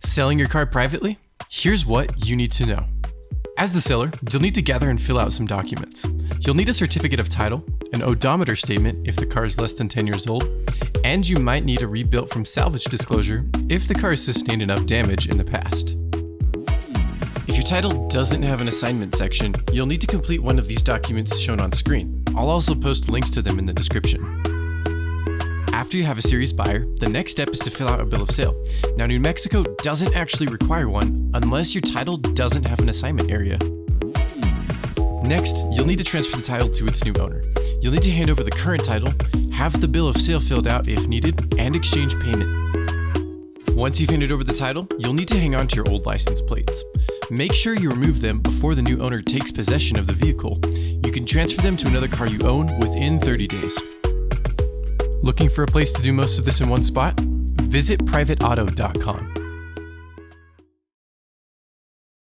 Selling your car privately? Here's what you need to know. As the seller, you'll need to gather and fill out some documents. You'll need a certificate of title, an odometer statement if the car is less than 10 years old, and you might need a rebuilt from salvage disclosure if the car has sustained enough damage in the past. If your title doesn't have an assignment section, you'll need to complete one of these documents shown on screen. I'll also post links to them in the description. After you have a serious buyer, the next step is to fill out a bill of sale. Now, New Mexico doesn't actually require one unless your title doesn't have an assignment area. Next, you'll need to transfer the title to its new owner. You'll need to hand over the current title, have the bill of sale filled out if needed, and exchange payment. Once you've handed over the title, you'll need to hang on to your old license plates. Make sure you remove them before the new owner takes possession of the vehicle. You can transfer them to another car you own within 30 days. Looking for a place to do most of this in one spot? Visit privateauto.com.